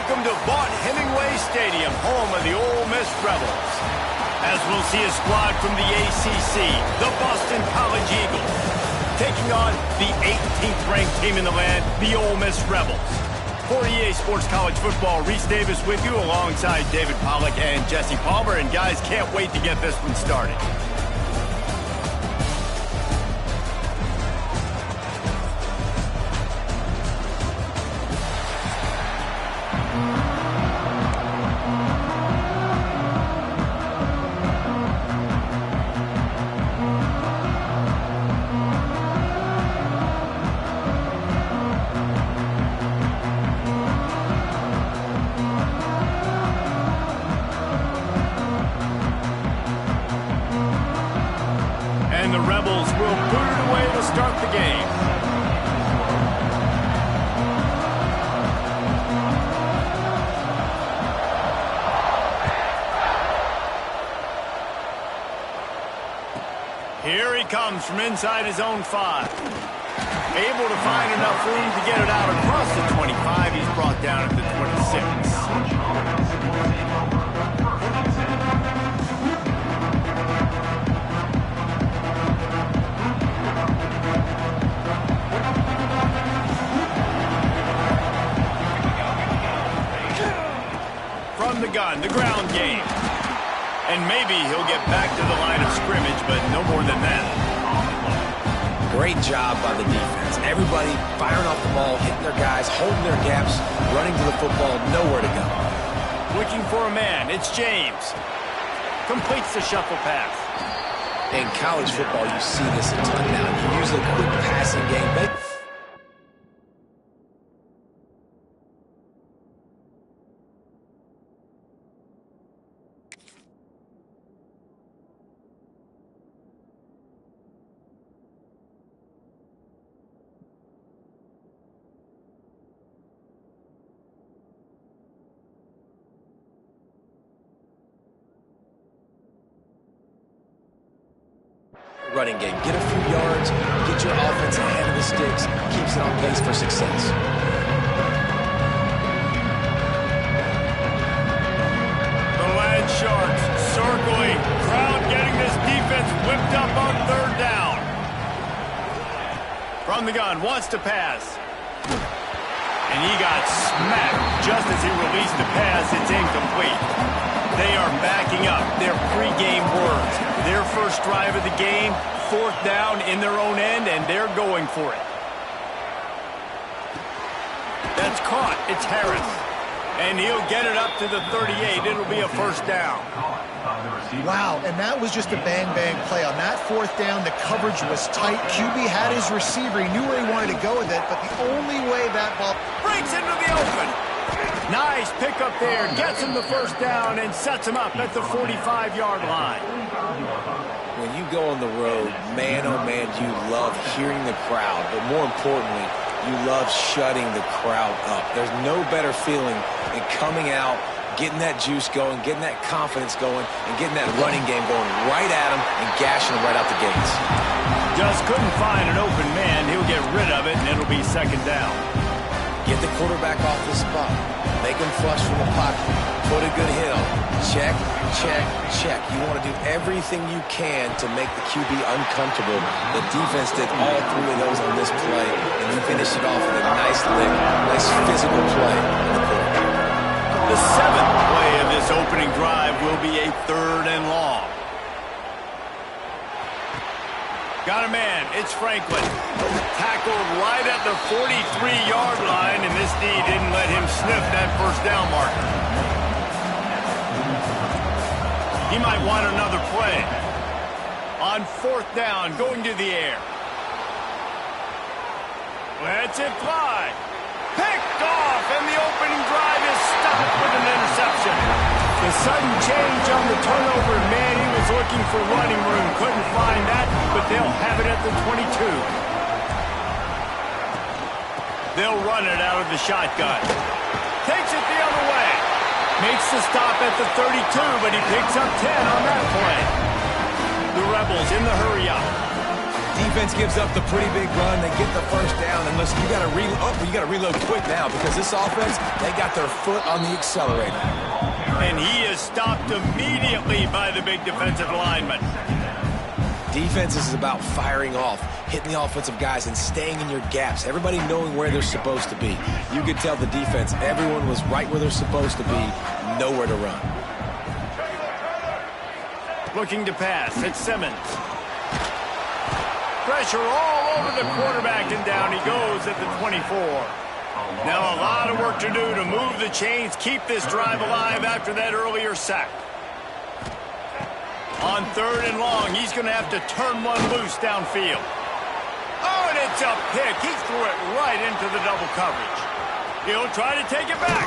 Welcome to Vaught-Hemingway Stadium, home of the Ole Miss Rebels. As we'll see a squad from the ACC, the Boston College Eagles, taking on the 18th ranked team in the land, the Ole Miss Rebels. For EA Sports College Football, Reese Davis with you alongside David Pollack and Jesse Palmer. And guys, can't wait to get this one started. And the Rebels will put it away to start the game. Here he comes from inside his own 5. Able to find enough room to get it out across the 25. He's brought down at the 26. From the gun, the ground game. And maybe he'll get back to the line of scrimmage, but no more than that. Great job by the defense. Everybody firing off the ball, hitting their guys, holding their gaps, running to the football, nowhere to go. Looking for a man, it's James. Completes the shuffle pass. In college football, you see this a ton now. You use a quick passing game. Running game. Get a few yards, get your offense ahead of the sticks, keeps it on pace for success. The Land Sharks circling. Crowd getting this defense whipped up on 3rd down. From the gun, wants to pass. And he got smacked just as he released the pass. It's incomplete. They are backing up their pregame words. Their first drive of the game, 4th down in their own end, and they're going for it. That's caught. It's Harris. And he'll get it up to the 38. It'll be a 1st down. Wow, and that was just a bang-bang play. On that 4th down, the coverage was tight. QB had his receiver. He knew where he wanted to go with it, but the only way that ball breaks into the open. Nice pickup there. Gets him the 1st down and sets him up at the 45-yard line. When you go on the road, man, oh man, you love hearing the crowd, but more importantly, you love shutting the crowd up. There's no better feeling than coming out, getting that juice going, getting that confidence going, and getting that running game going right at him and gashing him right out the gates. Just couldn't find an open man. He'll get rid of it, and it'll be 2nd down. Get the quarterback off the spot. Make him flush from the pocket. Put a good hit on. Check, check, check. You want to do everything you can to make the QB uncomfortable. The defense did all 3 of those on this play, and he finished it off with a nice lick, nice physical play on the quarterback. The 7th play of this opening drive will be a 3rd and long. Got a man. It's Franklin. Tackled right at the 43-yard line, and this D didn't let him sniff that 1st down marker. He might want another play. On 4th down, going to the air. Lets it fly. Picked off, and the opening drive is stopped with an interception. The sudden change on the turnover, man, he was looking for running room. Couldn't find that, but they'll have it at the 22. They'll run it out of the shotgun. Takes it the other way. Makes the stop at the 32, but he picks up 10 on that play. The Rebels in the hurry up. Defense gives up the pretty big run. They get the first down. And listen, you got to reload quick now because this offense, they got their foot on the accelerator. And he is stopped immediately by the big defensive lineman. Defense is about firing off, hitting the offensive guys, and staying in your gaps. Everybody knowing where they're supposed to be. You could tell the defense, everyone was right where they're supposed to be, nowhere to run. Looking to pass, it's Simmons. Pressure all over the quarterback, and down he goes at the 24. Now a lot of work to do to move the chains, keep this drive alive after that earlier sack. On 3rd and long, he's going to have to turn one loose downfield. Oh, and it's a pick. He threw it right into the double coverage. He'll try to take it back.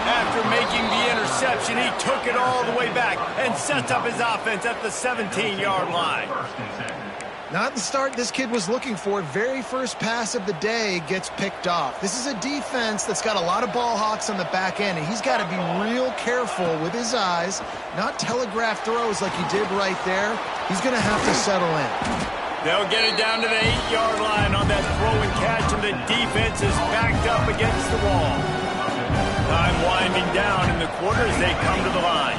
After making the interception, he took it all the way back and sets up his offense at the 17-yard line. Not the start this kid was looking for. Very first pass of the day gets picked off. This is a defense that's got a lot of ball hawks on the back end, and he's got to be real careful with his eyes, not telegraph throws like he did right there. He's going to have to settle in. They'll get it down to the 8-yard line on that throw and catch, and the defense is backed up against the wall. Time winding down in the quarter as they come to the line.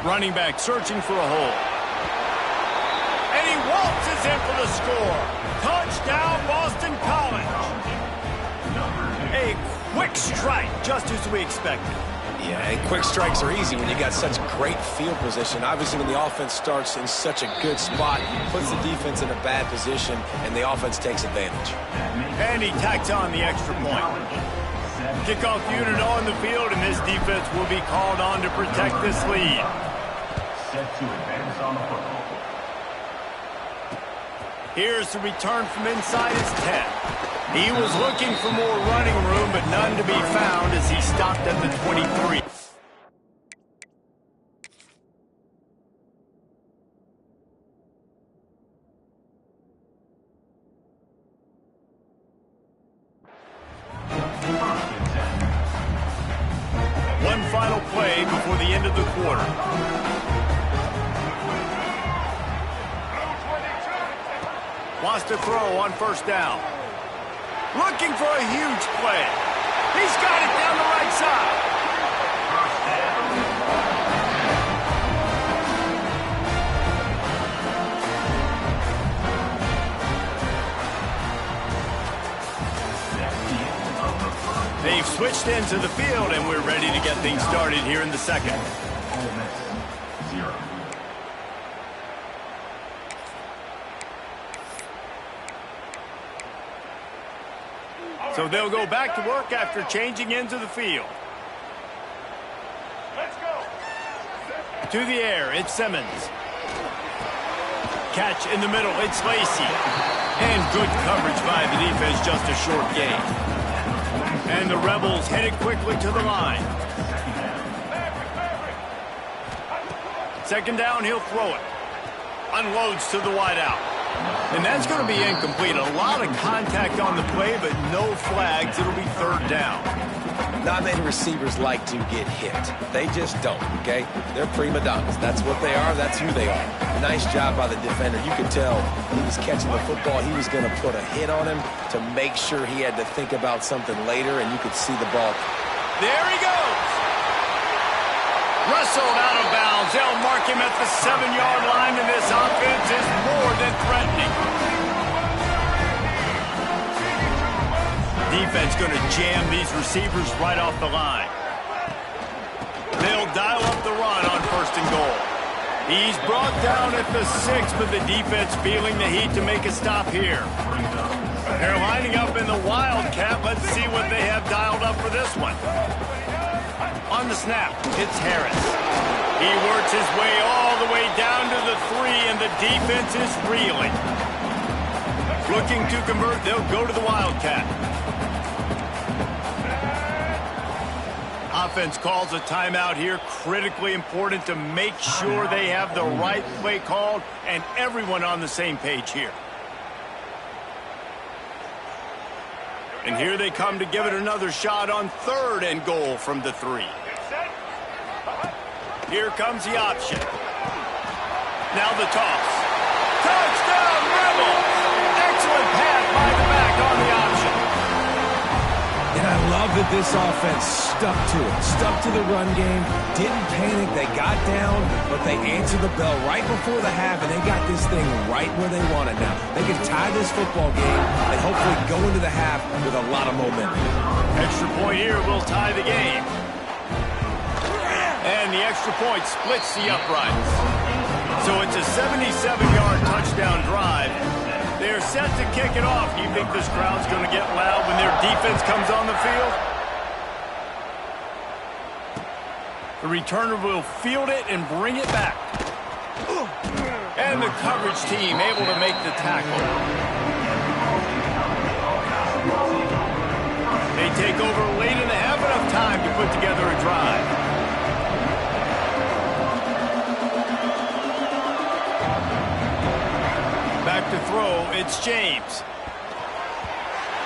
Running back searching for a hole. And he waltzes in for the score. Touchdown, Boston College. A quick strike, just as we expected. Yeah, and quick strikes are easy when you got such great field position. Obviously, when the offense starts in such a good spot, puts the defense in a bad position, and the offense takes advantage. And he tacks on the extra point. Kickoff unit on the field, and this defense will be called on to protect this lead. Set to advance on the football. Here's the return from inside his 10. He was looking for more running room, but none to be found as he stopped at the 23. One final play before the end of the quarter. Wants to throw on 1st down. Looking for a huge play. He's got it down the right side. They've switched into the field, and we're ready to get things started here in the second. So they'll go back to work after changing into the field. Let's go. To the air, it's Simmons. Catch in the middle, it's Lacey. And good coverage by the defense, just a short gain. And the Rebels headed quickly to the line. 2nd down, he'll throw it. Unloads to the wideout. And that's going to be incomplete. A lot of contact on the play, but no flags. It'll be 3rd down. Not many receivers like to get hit. They just don't, okay? They're prima donnas. That's what they are. That's who they are. Nice job by the defender. You could tell when he was catching the football, he was going to put a hit on him to make sure he had to think about something later, and you could see the ball. There he goes. Wrestled out of bounds. They'll mark him at the 7-yard line, and this offense is more than threatening. Defense going to jam these receivers right off the line. They'll dial up the run on 1st and goal. He's brought down at the 6, but the defense feeling the heat to make a stop here. They're lining up in the Wildcat. Let's see what they have dialed up for this one. On the snap, it's Harris. He works his way all the way down to the 3, and the defense is reeling. Looking to convert, they'll go to the Wildcat. Offense calls a timeout here. Critically important to make sure they have the right play called and everyone on the same page here. And here they come to give it another shot on 3rd and goal from the 3. Here comes the option. Now the toss. Touchdown, Rebels! Excellent pass by the back on the option. And I love that this offense stuck to it. Stuck to the run game. Didn't panic. They got down, but they answered the bell right before the half, and they got this thing right where they want it now. They can tie this football game and hopefully go into the half with a lot of momentum. Extra point here will tie the game. And the extra point splits the uprights. So it's a 77-yard touchdown drive. They're set to kick it off. Do you think this crowd's going to get loud when their defense comes on the field? The returner will field it and bring it back. And the coverage team able to make the tackle. They take over late and have enough time to put together a drive. Back to throw, it's James.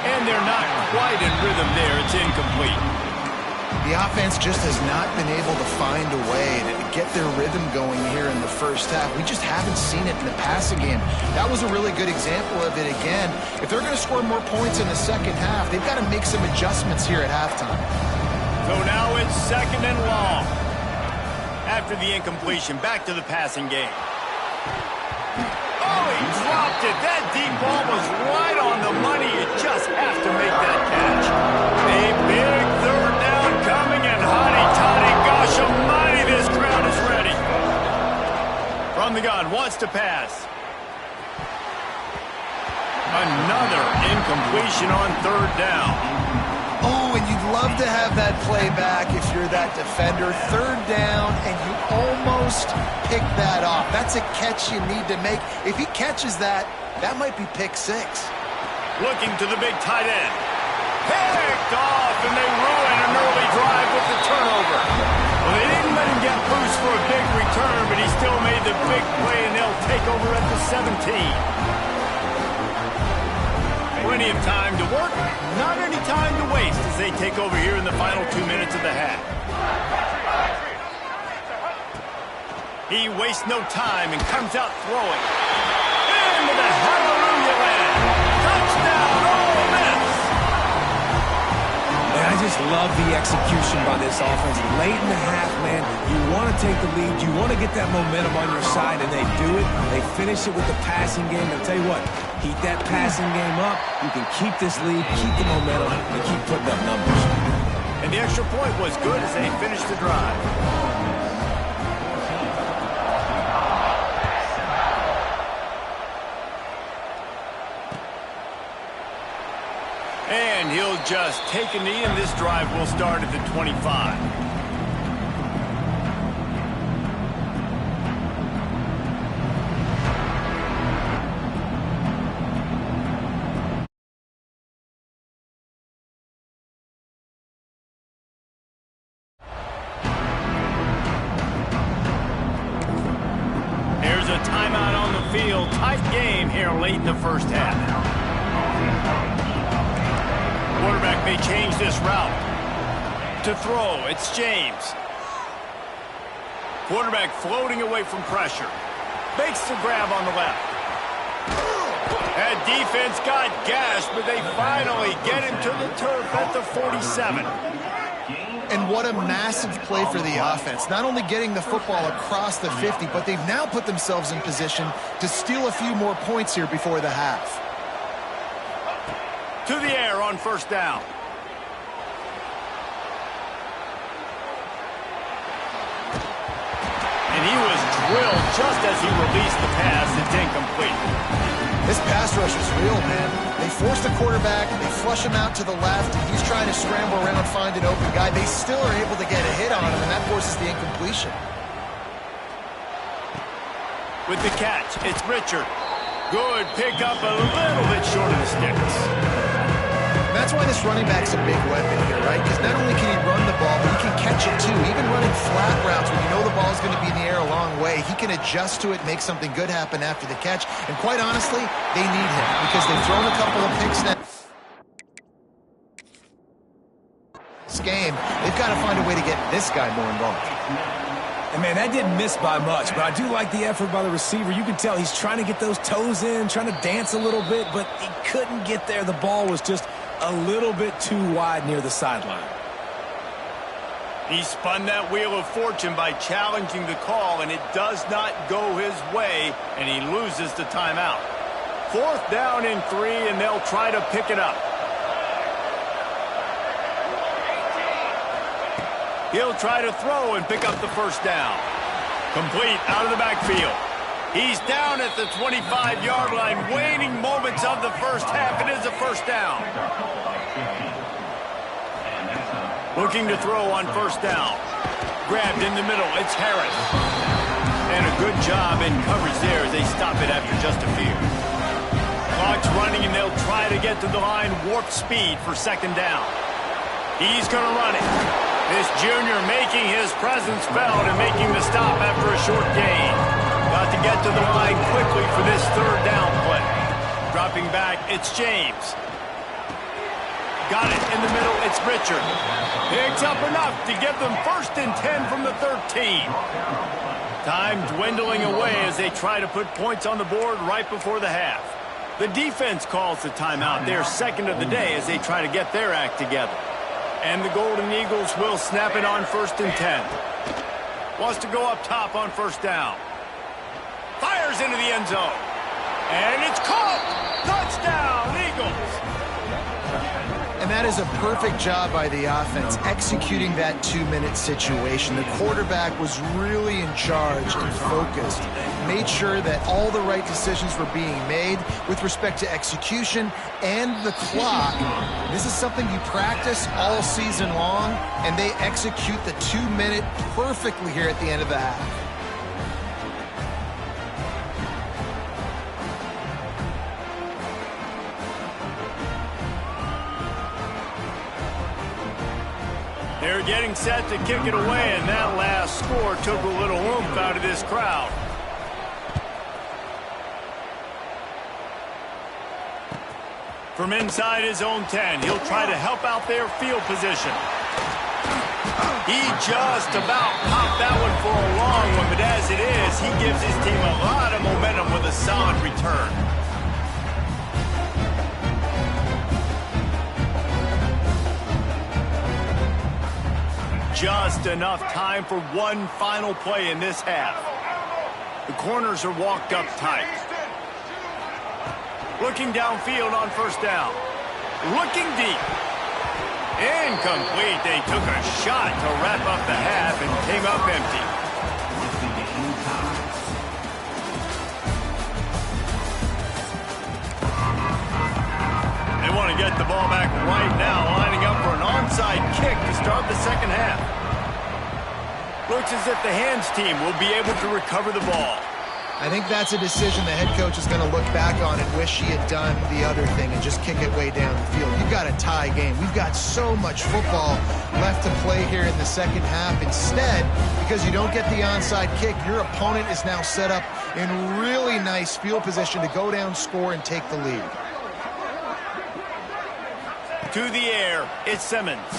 And they're not quite in rhythm there. It's incomplete. The offense just has not been able to find a way to get their rhythm going here in the first half. We just haven't seen it in the passing game. That was a really good example of it again. If they're going to score more points in the second half, they've got to make some adjustments here at halftime. So now it's second and long. After the incompletion, back to the passing game. Oh, he dropped it. That deep ball was right on the money. You just have to make that catch. A big third down coming, and hotty-toddy, gosh almighty, this crowd is ready. From the gun, wants to pass. Another incompletion on third down. Oh, and you'd love to have that play back if you're that defender. Third down, and you almost pick that off. That's a catch you need to make. If he catches that, that might be pick six. Looking to the big tight end. Picked off, and they ruin an early drive with the turnover. Well, they didn't let him get loose for a big return, but he still made the big play, and they'll take over at the 17. Plenty of time to work, not any time to waste as they take over here in the final 2 minutes of the half. He wastes no time and comes out throwing. Into the hallelujah land. Touchdown, Ole Miss. Man, I just love the execution by this offense. Late in the half, man, you want to take the lead. You want to get that momentum on your side, and they do it. They finish it with the passing game. I'll tell you what, keep that passing game up. You can keep this lead, keep the momentum, and keep putting up numbers. And the extra point was good as they finished the drive. And he'll just take a knee, and this drive will start at the 25. There's a timeout on the field. Tight game here late in the first half. Quarterback may change this route. To throw, it's James. Quarterback floating away from pressure. Makes the grab on the left. That defense got gashed, but they finally get him to the turf at the 47. And what a massive play for the offense. Not only getting the football across the 50, but they've now put themselves in position to steal a few more points here before the half. To the air on first down. And he was drilled just as he released the pass. It's incomplete. This pass rush is real, man. They force the quarterback, they flush him out to the left, and he's trying to scramble around and find an open guy. They still are able to get a hit on him, and that forces the incompletion. With the catch, it's Richard. Good pick up, a little bit short of the sticks. That's why this running back's a big weapon here, right? Because not only can he run the ball, but he can catch it too. Even running flat routes when you know the ball's going to be in the air a long way, he can adjust to it, make something good happen after the catch. And quite honestly, they need him because they've thrown a couple of picks now. This game, they've got to find a way to get this guy more involved. And, man, that didn't miss by much, but I do like the effort by the receiver. You can tell he's trying to get those toes in, trying to dance a little bit, but he couldn't get there. The ball was just a little bit too wide near the sideline. He spun that wheel of fortune by challenging the call, and it does not go his way, and he loses the timeout. 4th down and 3, and they'll try to pick it up. He'll try to throw and pick up the 1st down. Complete out of the backfield. He's down at the 25-yard line, waning moments of the first half. It is a 1st down. Looking to throw on 1st down. Grabbed in the middle. It's Harris. And a good job in coverage there as they stop it after just a few. Clock's running, and they'll try to get to the line. Warp speed for 2nd down. He's going to run it. This junior making his presence felt and making the stop after a short gain. Got to get to the line quickly for this 3rd down play. Dropping back, it's James. Got it in the middle, it's Richard. Picks up enough to give them 1st and 10 from the 13. Time dwindling away as they try to put points on the board right before the half. The defense calls the timeout. They're 2nd of the day as they try to get their act together. And the Golden Eagles will snap it on 1st and 10. Wants to go up top on 1st down. Fires into the end zone. And it's caught! Touchdown, Eagles! And that is a perfect job by the offense, executing that 2-minute situation. The quarterback was really in charge and focused. Made sure that all the right decisions were being made with respect to execution and the clock. This is something you practice all season long, and they execute the 2-minute perfectly here at the end of the half. They're getting set to kick it away, and that last score took a little oomph out of this crowd. From inside his own 10, he'll try to help out their field position. He just about popped that one for a long one, but as it is, he gives his team a lot of momentum with a solid return. Just enough time for one final play in this half. The corners are walked up tight. Looking downfield on 1st down. Looking deep. Incomplete. They took a shot to wrap up the half and came up empty. They want to get the ball back right now, lining up for an onside kick to start the 2nd half. Looks as if the hands team will be able to recover the ball. I think that's a decision the head coach is going to look back on and wish he had done the other thing and just kick it way down the field. You've got a tie game. We've got so much football left to play here in the 2nd half. Instead, because you don't get the onside kick, your opponent is now set up in really nice field position to go down, score, and take the lead. To the air, it's Simmons.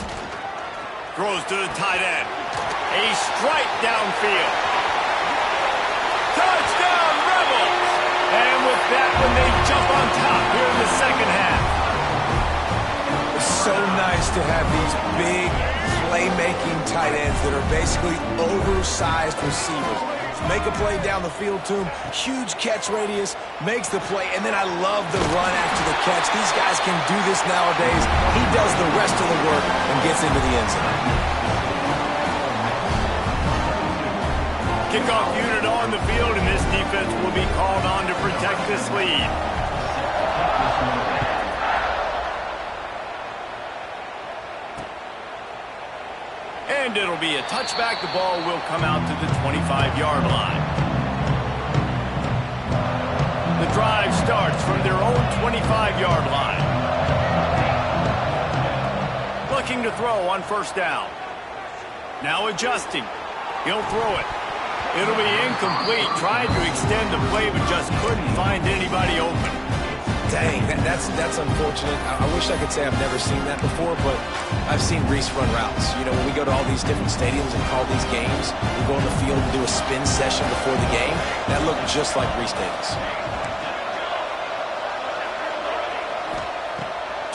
Throws to the tight end. A strike downfield. Touchdown, Rebels! And with that one, they jump on top here in the 2nd half. It's so nice to have these big playmaking tight ends that are basically oversized receivers. Make a play down the field to him, huge catch radius, makes the play, and then I love the run after the catch. These guys can do this nowadays. He does the rest of the work and gets into the end zone. Kickoff unit on the field, and this defense will be called on to protect this lead. And it'll be a touchback. The ball will come out to the 25-yard line. The drive starts from their own 25-yard line. Looking to throw on 1st down. Now adjusting. He'll throw it. It'll be incomplete. Tried to extend the play, but just couldn't find anybody open. Dang, that's unfortunate. I wish I could say I've never seen that before, but I've seen Reese run routes. You know, when we go to all these different stadiums and call these games, we go on the field and do a spin session before the game. That looked just like Reese Davis.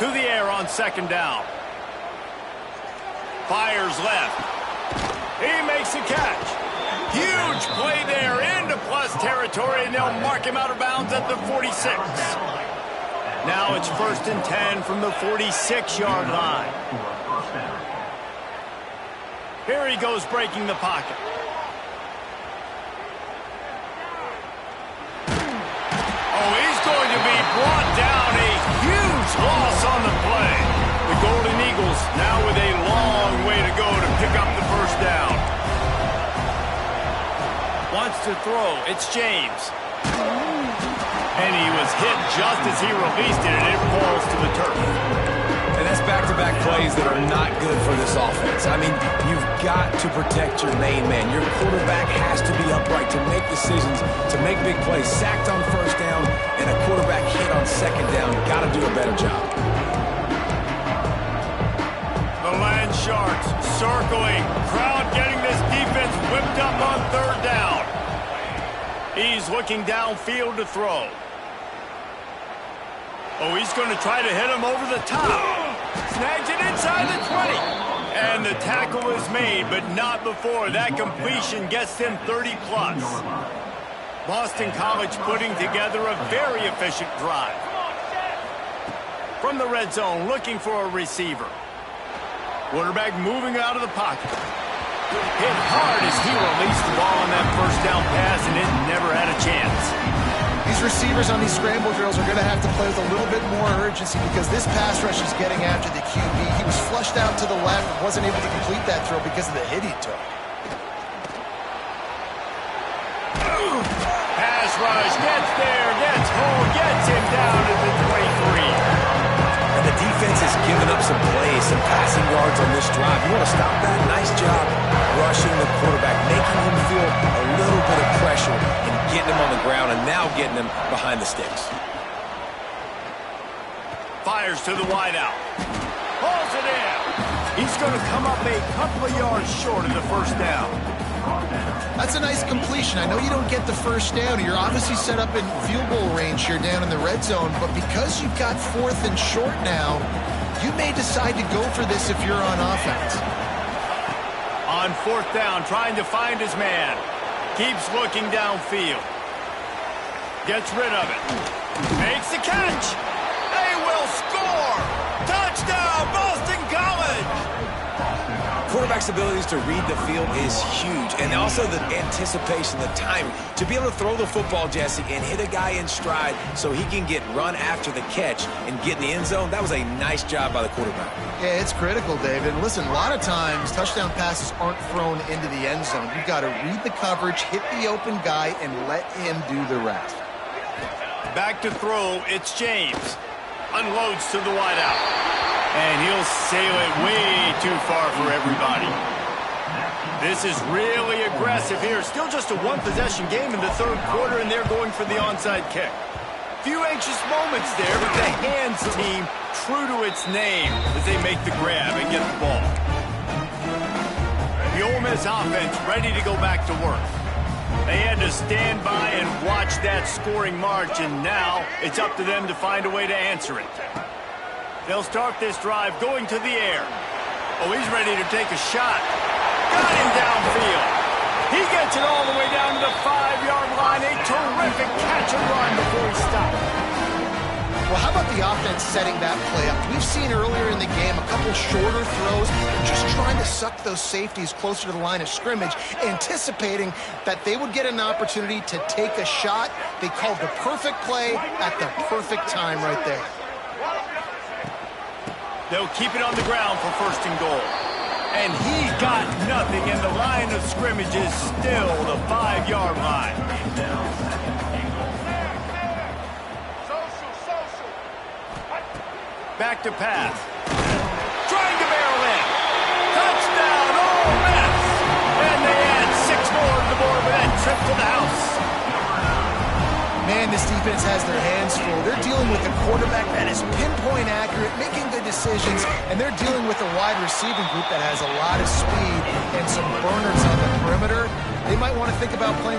To the air on second down. Fires left. He makes a catch. Huge play there into plus territory, and they'll mark him out of bounds at the 46. Now it's 1st and 10 from the 46-yard line. Here he goes breaking the pocket. Oh, he's going to be brought down. A huge loss on the play. The Golden Eagles now with a long way to go to pick up the first down. Wants to throw. It's James. And he was hit just as he released it, and it falls to the turf. And that's back-to-back plays that are not good for this offense. I mean, you've got to protect your main man. Your quarterback has to be upright to make decisions, to make big plays. Sacked on first down and a quarterback hit on second down. Got to do a better job. The Land Sharks circling. Crowd getting this defense whipped up on third down. He's looking downfield to throw. Oh, he's going to try to hit him over the top. Snags it inside the 20. And the tackle is made, but not before. That completion gets them 30-plus. Boston College putting together a very efficient drive. From the red zone, looking for a receiver. Quarterback moving out of the pocket. Hit hard as he released the ball on that first down pass, and it never had a chance. These receivers on these scramble drills are going to have to play with a little bit more urgency because this pass rush is getting after the QB. He was flushed out to the left and wasn't able to complete that throw because of the hit he took. Pass rush, gets there, gets home, gets him down at the 23. And the defense has given up some plays, some passing yards on this drive. You want to stop that? Nice job rushing the quarterback, making him feel a little bit of pressure and getting him on the ground and now getting him behind the sticks. Fires to the wideout. Pulls it in. He's going to come up a couple of yards short of the first down. That's a nice completion. I know you don't get the first down. You're obviously set up in field goal range here down in the red zone, but because you've got 4th and short now, you may decide to go for this if you're on offense. On 4th down, trying to find his man. Keeps looking downfield. Gets rid of it. Makes the catch. They will score. Touchdown, Boston College. Quarterback's abilities to read the field is huge, and also the anticipation, the timing. To be able to throw the football, Jesse, and hit a guy in stride so he can get run after the catch and get in the end zone, that was a nice job by the quarterback. Yeah, it's critical, David. Listen, a lot of times touchdown passes aren't thrown into the end zone. You've got to read the coverage, hit the open guy, and let him do the rest. Back to throw, it's James. Unloads to the wideout. And he'll sail it way too far for everybody. This is really aggressive here. Still just a one-possession game in the third quarter, and they're going for the onside kick. Few anxious moments there, but the hands team true to its name as they make the grab and get the ball. The Ole Miss offense ready to go back to work. They had to stand by and watch that scoring march, and now it's up to them to find a way to answer it. They'll start this drive going to the air. Oh, he's ready to take a shot. Got him downfield. He gets it all the way down to the 5-yard line. A terrific catch and run before he stopped. Well, how about the offense setting that play up? We've seen earlier in the game a couple shorter throws, just trying to suck those safeties closer to the line of scrimmage, anticipating that they would get an opportunity to take a shot. They called the perfect play at the perfect time right there. They'll keep it on the ground for 1st and goal. And he got nothing, and the line of scrimmage is still the 5-yard line. Back to pass. Trying to barrel in. Touchdown, Ole Miss. And they add 6 more to the board with that trip to the house. Man, this defense has their hands full. They're dealing with a quarterback that is pinpoint accurate, making good decisions, and they're dealing with a wide receiving group that has a lot of speed and some burners on the perimeter. They might want to think about playing